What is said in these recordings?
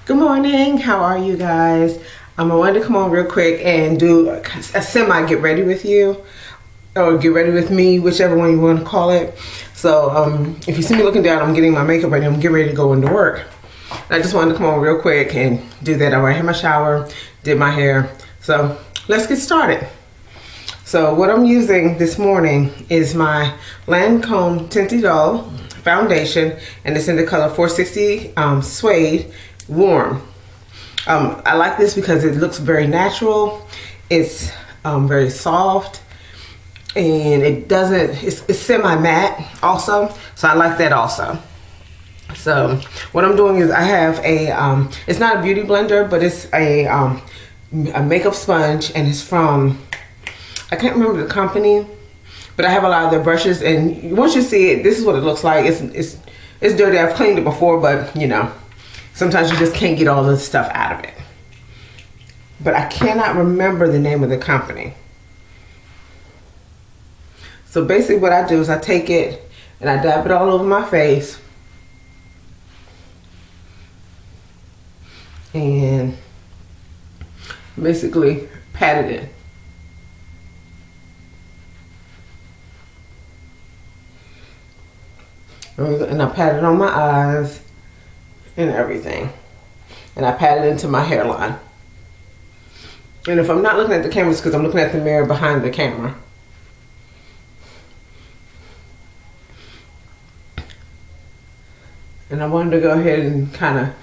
Good morning. How are you guys? I wanted to come on real quick and do a semi get ready with you or get ready with me, whichever one you want to call it. So if you see me looking down, I'm getting my makeup ready. I'm getting ready to go into work. And I just wanted to come on real quick and do that. I already had my shower, did my hair. So let's get started. So what I'm using this morning is my Lancome Tinted Doll foundation, and it's in the color 460 Suede Warm. I like this because it looks very natural. It's very soft, and it's semi-matte also, so I like that also. So what I'm doing is I have a it's not a beauty blender, but it's a makeup sponge, and it's from, I can't remember the company, but I have a lot of their brushes, and once you see it, this is what it looks like. It's dirty. I've cleaned it before, but you know, sometimes you just can't get all the stuff out of it. But I cannot remember the name of the company. So basically what I do is I take it and I dab it all over my face. And basically pat it in. And I pat it on my eyes and everything. And I pat it into my hairline. And if I'm not looking at the camera, it's because I'm looking at the mirror behind the camera. And I wanted to go ahead and kind of,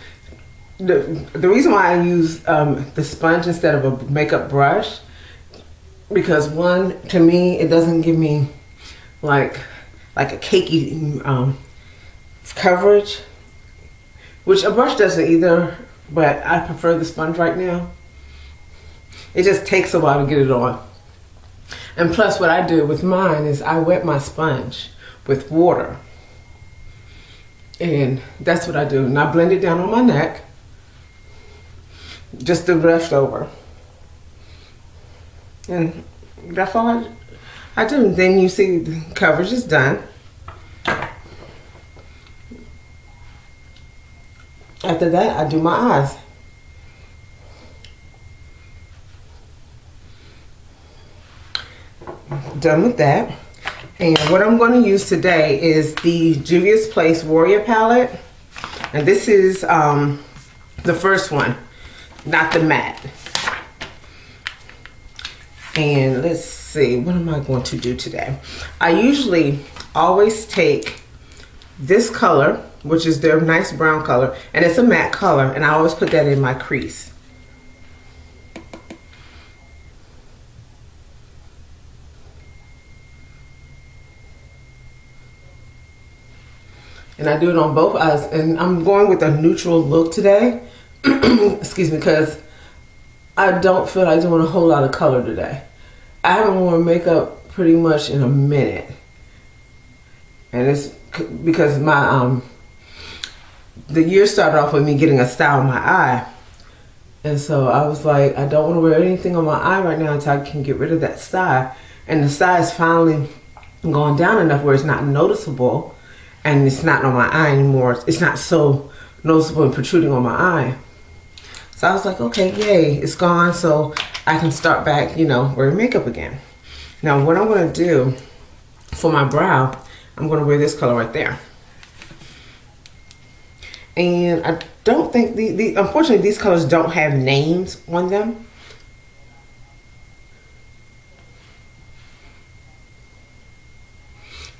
the reason why I use the sponge instead of a makeup brush, because one, to me, it doesn't give me like a cakey coverage, which a brush doesn't either, but I prefer the sponge right now. It just takes a while to get it on. And plus what I do with mine is I wet my sponge with water. And that's what I do. And I blend it down on my neck, just the leftover. And that's all I do. And then you see the coverage is done. After that, I do my eyes. Done with that. And what I'm going to use today is the Juvia's Place Warrior palette. And this is the first one, not the matte. And let's see, what am I going to do today? I usually always take this color, which is their nice brown color, and it's a matte color, and I always put that in my crease. And I do it on both eyes, and I'm going with a neutral look today. Excuse me, because I don't feel like doing a whole lot of color today. I haven't worn makeup pretty much in a minute, and it's because my the year started off with me getting a style in my eye, and so I was like, I don't want to wear anything on my eye right now until I can get rid of that style. And the style is finally gone down enough where it's not noticeable. And it's not on my eye anymore. It's not so noticeable and protruding on my eye. So I was like, okay, yay, it's gone. So I can start back, you know, wearing makeup again. Now what I'm going to do for my brow, I'm going to wear this color right there. And I don't think, unfortunately, these colors don't have names on them.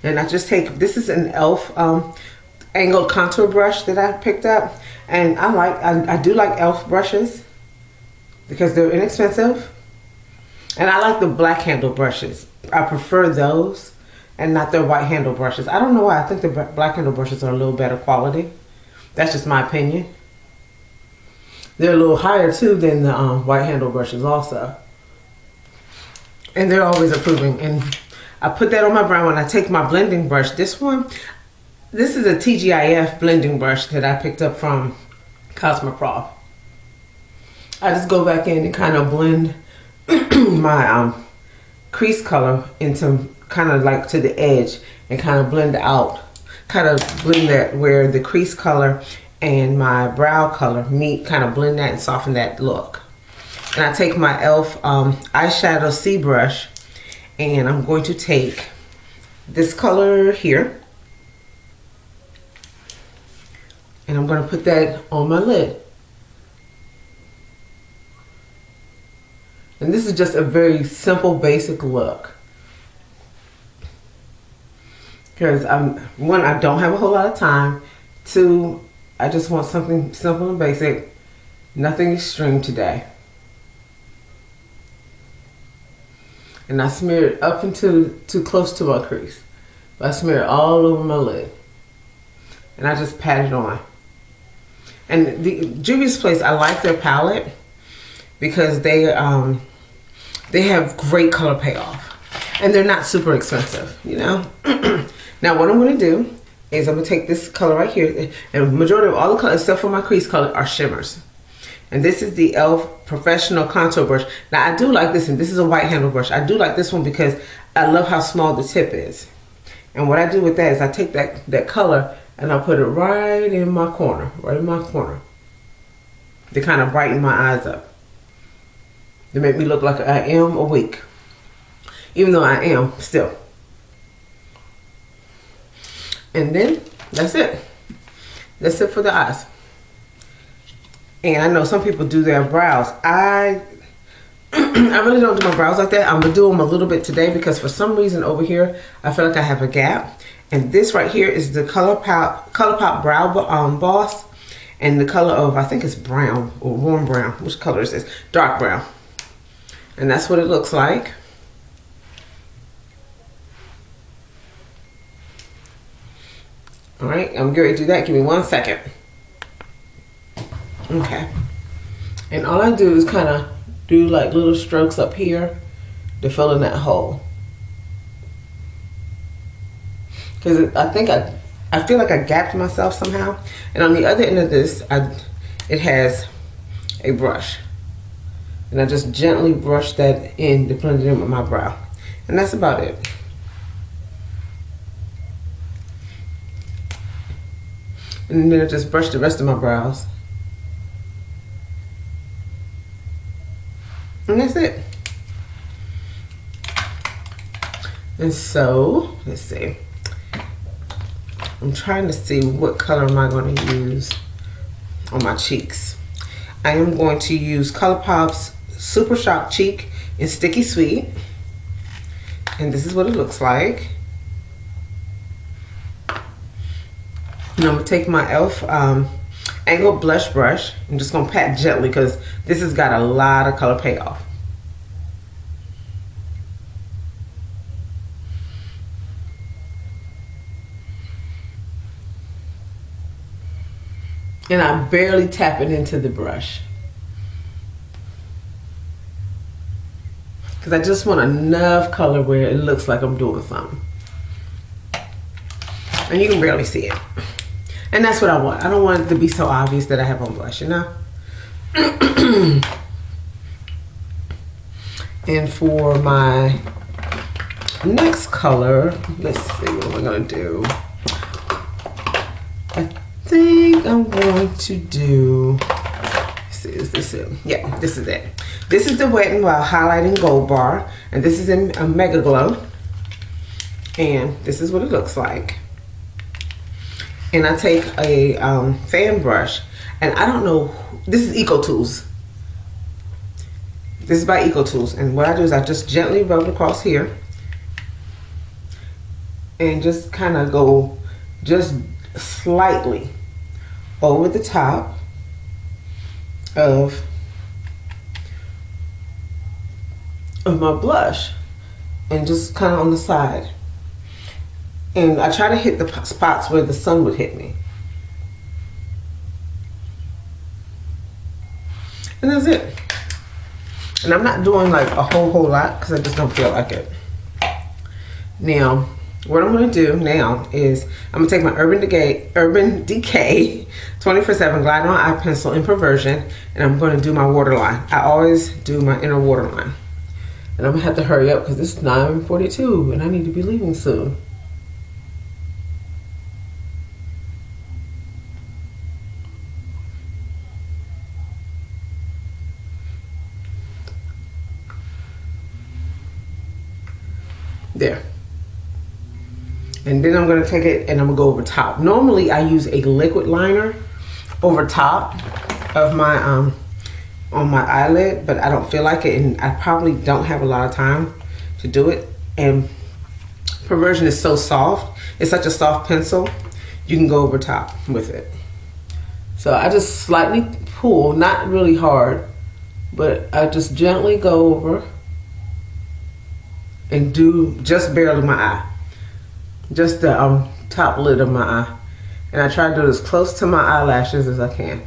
And I just take, this is an e.l.f. Angled contour brush that I picked up. And I do like e.l.f. brushes because they're inexpensive. And I like the black handle brushes. I prefer those and not their white handle brushes. I don't know why. I think the black handle brushes are a little better quality. That's just my opinion. They're a little higher too than the white handle brushes also. And they're always improving. And I put that on my brow and I take my blending brush. This is a TGIF blending brush that I picked up from Cosmoprof. I just go back in and kind of blend my crease color into kind of like to the edge and kind of blend out, kind of blend that where the crease color and my brow color meet, kind of blend that and soften that look. And I take my e.l.f. eyeshadow C brush, and I'm going to take this color here, and I'm going to put that on my lid. And this is just a very simple, basic look. Because one, I don't have a whole lot of time. Two, I just want something simple and basic. Nothing extreme today. And I smear it up into too close to my crease. I smear it all over my lid. And I just pat it on. And the Juvia's Place, I like their palette because they have great color payoff. And they're not super expensive, you know? Now what I'm going to do is I'm going to take this color right here, and the majority of all the colors except for my crease color are shimmers. And this is the e.l.f. Professional Contour Brush. Now I do like this, and this is a white handle brush. I do like this one because I love how small the tip is. And what I do with that is I take that color and I put it right in my corner, to kind of brighten my eyes up. To make me look like I am awake. Even though I am still. And then that's it. That's it for the eyes. And I know some people do their brows. I really don't do my brows like that. I'm gonna do them a little bit today because for some reason over here I feel like I have a gap. And this right here is the ColourPop Brow Boss, and the color of, I think it's brown or warm brown. Which color is this? Dark brown. And that's what it looks like. All right, I'm getting ready to do that. Give me 1 second. Okay. And all I do is kind of do like little strokes up here to fill in that hole. Because I think I feel like I gapped myself somehow. And on the other end of this, it has a brush. And I just gently brush that in to blend it in with my brow. And that's about it. And then I just brush the rest of my brows. And that's it. And so, let's see. I'm trying to see what color am I going to use on my cheeks. I am going to use ColourPop's Super Shock Cheek in Sticky Sweet. And this is what it looks like. And I'm going to take my e.l.f. Angled Blush Brush. I'm just going to pat gently because this has got a lot of color payoff. And I barely tap it into the brush. Because I just want enough color where it looks like I'm doing something. And you can barely see it. And that's what I want. I don't want it to be so obvious that I have on blush, you know? And for my next color, let's see, what am I going to do? I think I'm going to do, let's see, is this it? Yeah, this is it. This is the Wet n Wild Highlighting Gold Bar. And this is in a Mega Glow. And this is what it looks like. And I take a fan brush, and I don't know, this is Eco Tools. This is by Eco Tools, and what I do is I just gently rub it across here, and just kind of go just slightly over the top of my blush, and just kind of on the side. And I try to hit the spots where the sun would hit me. And that's it. And I'm not doing like a whole lot because I just don't feel like it. Now, what I'm going to do now is I'm going to take my Urban Decay 24/7 Glide On Eye Pencil in Perversion, and I'm going to do my waterline. I always do my inner waterline. And I'm going to have to hurry up because it's 9:42 and I need to be leaving soon. And then I'm gonna take it and I'm gonna go over top. Normally I use a liquid liner over top of my on my eyelid, but I don't feel like it, and I probably don't have a lot of time to do it. And Perversion is so soft. It's such a soft pencil. You can go over top with it. So I just slightly pull, not really hard, but I just gently go over and do just barely my eye. Just the top lid of my eye. And I try to do as close to my eyelashes as I can.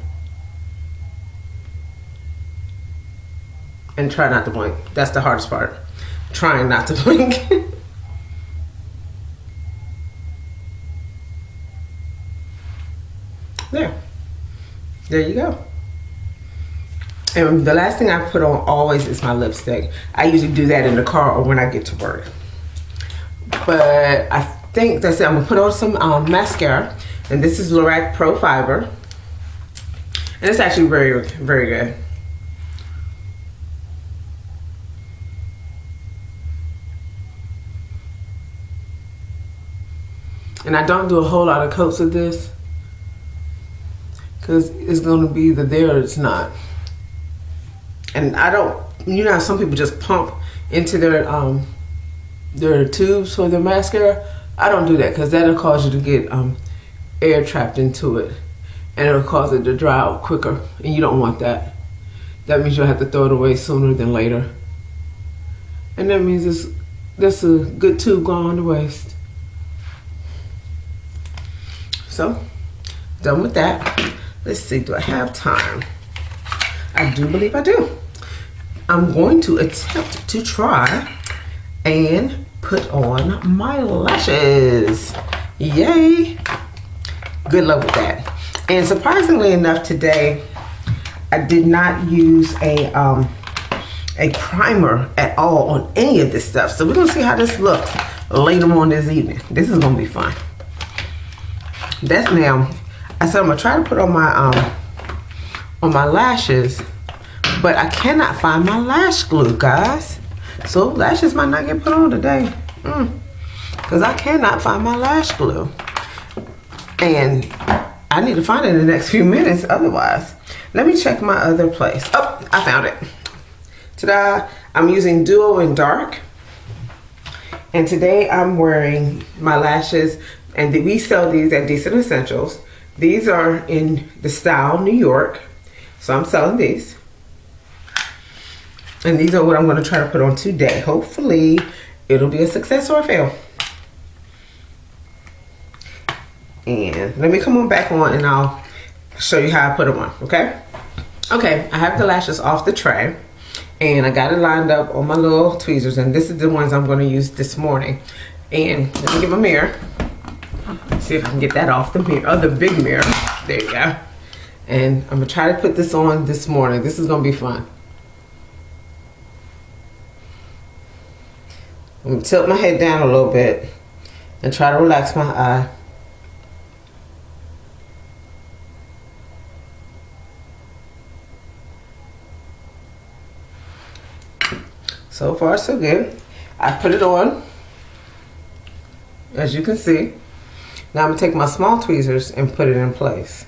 And try not to blink. That's the hardest part. Trying not to blink. There you go. And the last thing I put on always is my lipstick. I usually do that in the car or when I get to work. But I think that's it. I'm gonna put on some mascara, and this is Lorac Pro Fiber, and it's actually very, very good. And I don't do a whole lot of coats of this because it's gonna be either there or it's not. And I don't, you know how some people just pump into their tubes for their mascara? I don't do that because that'll cause you to get air trapped into it, and it'll cause it to dry out quicker, and you don't want that. That means you'll have to throw it away sooner than later. And that means that's a good tube going to waste. So, done with that. Let's see, do I have time? I do believe I do. I'm going to attempt to try and put on my lashes. Yay! Good luck with that. And surprisingly enough, today I did not use a primer at all on any of this stuff. So we're gonna see how this looks later on this evening. This is gonna be fun. That's now. I said I'm gonna try to put on my lashes, but I cannot find my lash glue, guys. So lashes might not get put on today, because I cannot find my lash glue, and I need to find it in the next few minutes. Otherwise, let me check my other place. Oh, I found it. Ta-da! I'm using Duo in Dark, and today I'm wearing my lashes. And we sell these at Decent Essentials. These are in the style New York. So I'm selling these. And these are what I'm going to try to put on today. Hopefully, it'll be a success or a fail. And let me come on back on and I'll show you how I put them on, okay? Okay, I have the lashes off the tray. And I got it lined up on my little tweezers. And this is the ones I'm going to use this morning. And let me get my mirror. See if I can get that off the mirror, the big mirror. There you go. And I'm gonna try to put this on this morning. This is gonna be fun. I'm gonna tilt my head down a little bit and try to relax my eye. So far, so good. I put it on, as you can see. Now I'm gonna take my small tweezers and put it in place.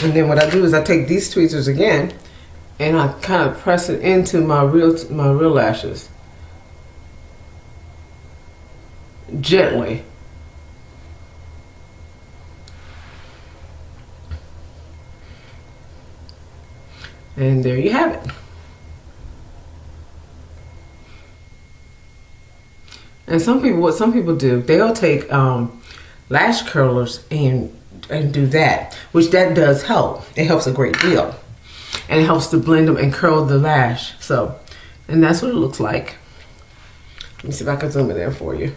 And then what I do is I take these tweezers again and I kind of press it into my real lashes. Gently. And there you have it. And what some people do, they'll take lash curlers and do that, which that does help. It helps a great deal. And it helps to blend them and curl the lash. So, and that's what it looks like. Let me see if I can zoom it in for you.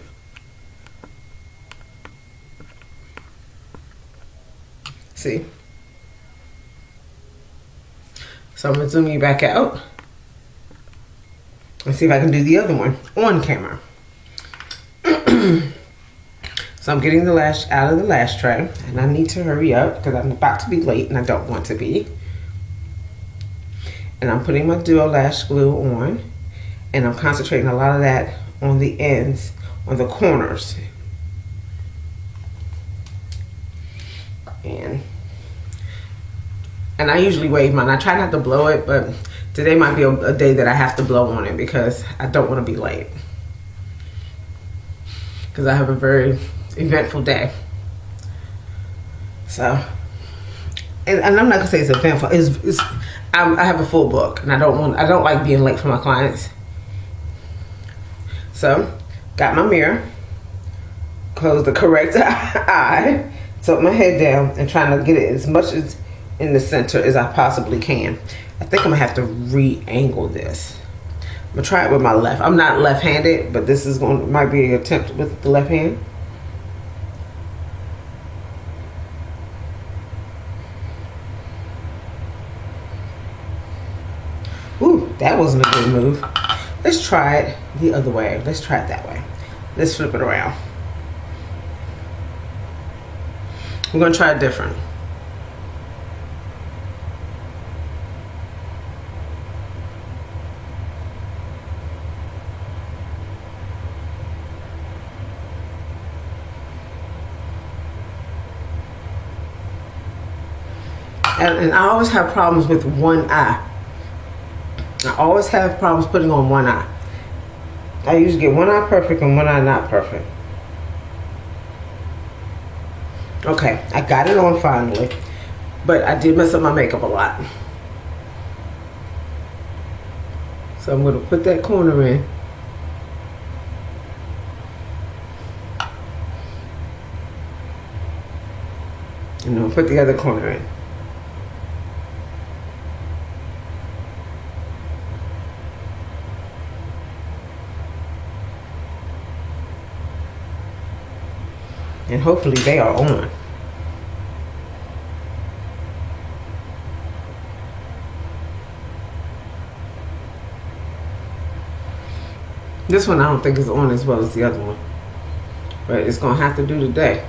See? So I'm gonna zoom you back out. Let's see if I can do the other one on camera. So I'm getting the lash out of the lash tray, and I need to hurry up because I'm about to be late and I don't want to be. And I'm putting my duo lash glue on, and I'm concentrating a lot of that on the ends, on the corners. And I usually wave mine. I try not to blow it, but today might be a day that I have to blow on it because I don't want to be late. Because I have a very eventful day. So, and I'm not gonna say it's eventful. I have a full book, and I don't like being late for my clients. So, got my mirror, close the correct eye, tilt my head down, and trying to get it as much as in the center as I possibly can. I think I'm gonna have to re-angle this. I'm gonna try it with my left. I'm not left-handed, but this is might be an attempt with the left hand. Ooh, that wasn't a good move. Let's try it the other way. Let's try it that way. Let's flip it around. We're gonna try it different. And I always have problems with one eye. I always have problems putting on one eye. I usually get one eye perfect and one eye not perfect. Okay, I got it on finally. But I did mess up my makeup a lot. So I'm going to put that corner in. And I'll put the other corner in. And hopefully they are on. This one I don't think is on as well as the other one. But it's going to have to do today.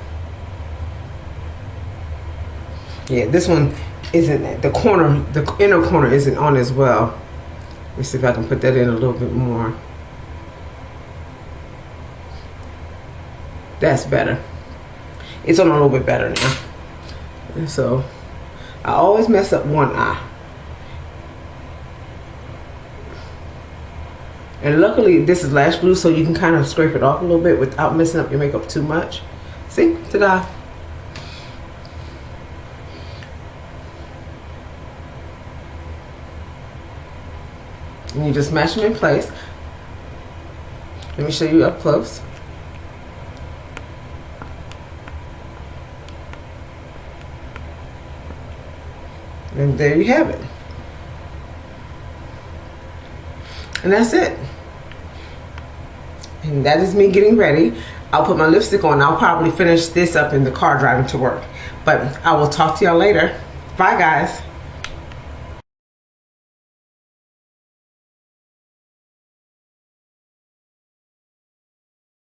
Yeah, this one isn't, the corner, the inner corner isn't on as well. Let me see if I can put that in a little bit more. That's better. It's on a little bit better now. And so I always mess up one eye. And luckily this is lash glue, so you can kind of scrape it off a little bit without messing up your makeup too much. See? Ta-da! And you just mash them in place. Let me show you up close. And there you have it. And that's it. And that is me getting ready. I'll put my lipstick on. I'll probably finish this up in the car driving to work. But I will talk to y'all later. Bye, guys.